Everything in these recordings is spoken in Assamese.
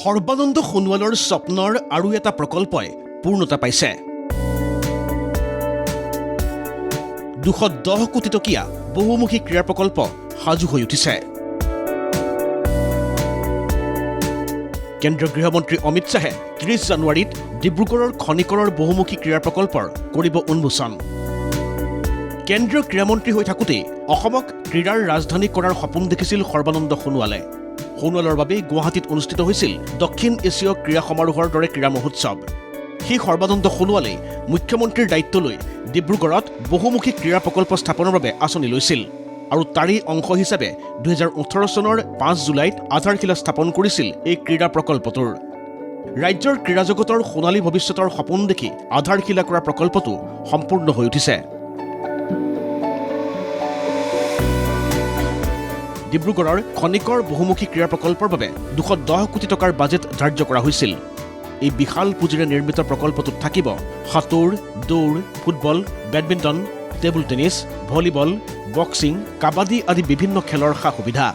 সৰ্বানন্দ সোণোৱালৰ স্বপ্নৰ আৰু এটা প্ৰকল্পই পূৰ্ণতা পাইছে। 210 কোটি টকীয়া বহুমুখী ক্ৰীড়া প্ৰকল্প সাজু হৈ উঠিছে। কেন্দ্ৰীয় গৃহমন্ত্ৰী অমিত শ্বাহে 30 জানুৱাৰীত ডিব্ৰুগড়ৰ খনিকৰৰ বহুমুখী ক্ৰীড়া প্ৰকল্পৰ কৰিব উন্মোচন। কেন্দ্ৰীয় ক্ৰীড়ামন্ত্ৰী হৈ থাকোঁতেই অসমক ক্ৰীড়াৰ ৰাজধানী কৰাৰ সপোন দেখিছিল সৰ্বানন্দ সোণোৱালে। সোণোৱালৰ বাবে গুৱাহাটীত অনুষ্ঠিত হৈছিল দক্ষিণ এছীয় ক্ৰীড়া সমাৰোহৰ দৰে ক্ৰীড়া মহোৎসৱ। সেই সৰ্বানন্দ সোণোৱালে মুখ্যমন্ত্ৰীৰ দায়িত্ব লৈ ডিব্ৰুগড়ত বহুমুখী ক্ৰীড়া প্ৰকল্প স্থাপনৰ বাবে আঁচনি লৈছিল আৰু তাৰেই অংশ হিচাপে 2018 চনৰ 5 জুলাইত আধাৰশিলা স্থাপন কৰিছিল এই ক্ৰীড়া প্ৰকল্পটোৰ। ৰাজ্যৰ ক্ৰীড়া জগতৰ সোণালী ভৱিষ্যতৰ সপোন দেখি আধাৰশিলা কৰা প্ৰকল্পটো সম্পূৰ্ণ হৈ উঠিছে। ডিব্ৰুগড়ৰ খনিকৰ বহুমুখী ক্ৰীড়া প্ৰকল্পৰ বাবে 210 কোটি টকাৰ বাজেট ধাৰ্য কৰা হৈছিল। এই বিশাল পুঁজিৰে নিৰ্মিত প্ৰকল্পটোত থাকিব সাঁতোৰ, দৌৰ, football, badminton, table tennis, volleyball, boxing, kabaddi আদি বিভিন্ন খেলৰ সা সুবিধা।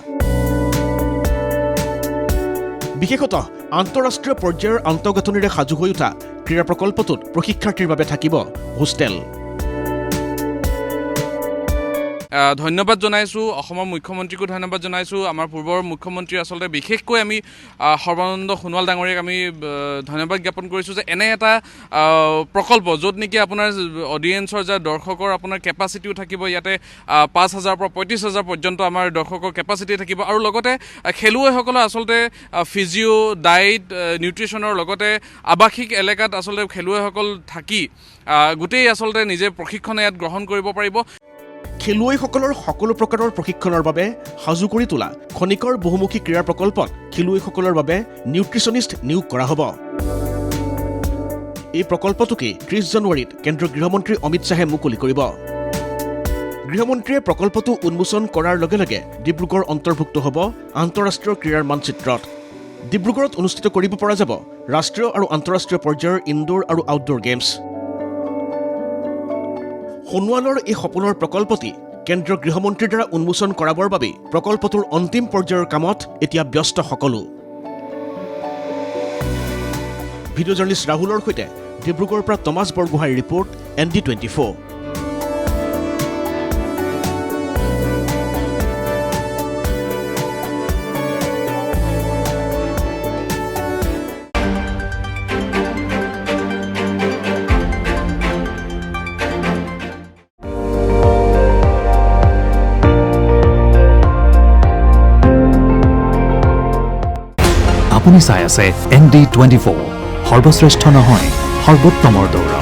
বিশেষতঃ আন্তঃৰাষ্ট্ৰীয় পৰ্যায়ৰ আন্তঃগাঁথনিৰে সাজু হৈ উঠা ক্ৰীড়া প্ৰকল্পটোত প্ৰশিক্ষাৰ্থীৰ বাবে থাকিব হোষ্টেল। ধন্যবাদ জনাইছোঁ অসমৰ মুখ্যমন্ত্ৰীকো ধন্যবাদ জনাইছোঁ। আমাৰ পূৰ্বৰ মুখ্যমন্ত্ৰী আচলতে বিশেষকৈ আমি সৰ্বানন্দ সোণোৱাল ডাঙৰীয়াক আমি ধন্যবাদ জ্ঞাপন কৰিছোঁ যে এনে এটা প্ৰকল্প য'ত নেকি আপোনাৰ অডিয়েঞ্চৰ যে দৰ্শকৰ আপোনাৰ কেপাচিটিও থাকিব, ইয়াতে 5,000 পৰা 35,000 পৰ্যন্ত আমাৰ দৰ্শকৰ কেপাচিটি থাকিব আৰু লগতে খেলুৱৈসকলৰ আচলতে ফিজিঅ' ডায়েট নিউট্ৰিশ্যনৰ লগতে আৱাসিক এলেকাত আচলতে খেলুৱৈসকল থাকি গোটেই আচলতে নিজে প্ৰশিক্ষণ ইয়াত গ্ৰহণ কৰিব পাৰিব। খেলুৱৈসকলৰ সকলো প্ৰকাৰৰ প্ৰশিক্ষণৰ বাবে সাজু কৰি তোলা খনিকৰ বহুমুখী ক্ৰীড়া প্ৰকল্পত খেলুৱৈসকলৰ বাবে নিউট্ৰিচনিষ্ট নিয়োগ কৰা হ'ব। এই প্ৰকল্পটোকে 30 জানুৱাৰীত কেন্দ্ৰীয় গৃহমন্ত্ৰী অমিত শ্বাহে মুকলি কৰিব। গৃহমন্ত্ৰীয়ে প্ৰকল্পটো উন্মোচন কৰাৰ লগে লগে ডিব্ৰুগড় অন্তৰ্ভুক্ত হ'ব আন্তঃৰাষ্ট্ৰীয় ক্ৰীড়াৰ মানচিত্ৰত। ডিব্ৰুগড়ত অনুষ্ঠিত কৰিব পৰা যাব ৰাষ্ট্ৰীয় আৰু আন্তঃৰাষ্ট্ৰীয় পৰ্যায়ৰ ইনডোৰ আৰু আউটডোৰ গেমছ। সোণোৱালৰ এই সপোনৰ প্ৰকল্পটি কেন্দ্ৰীয় গৃহমন্ত্ৰীৰ দ্বাৰা উন্মোচন কৰাবৰ বাবে প্ৰকল্পটোৰ অন্তিম পৰ্যায়ৰ কামত এতিয়া ব্যস্ত সকলো। ভিডিঅ' জাৰ্নেলিষ্ট ৰাহুলৰ সৈতে ডিব্ৰুগড়ৰ পৰা টমাছ বৰগোহাঁইৰ ৰিপৰ্ট ND24। আপুনি চাই আছে ND24, সৰ্বশ্ৰেষ্ঠ নহয় সৰ্বোত্তমৰ দৌৰ।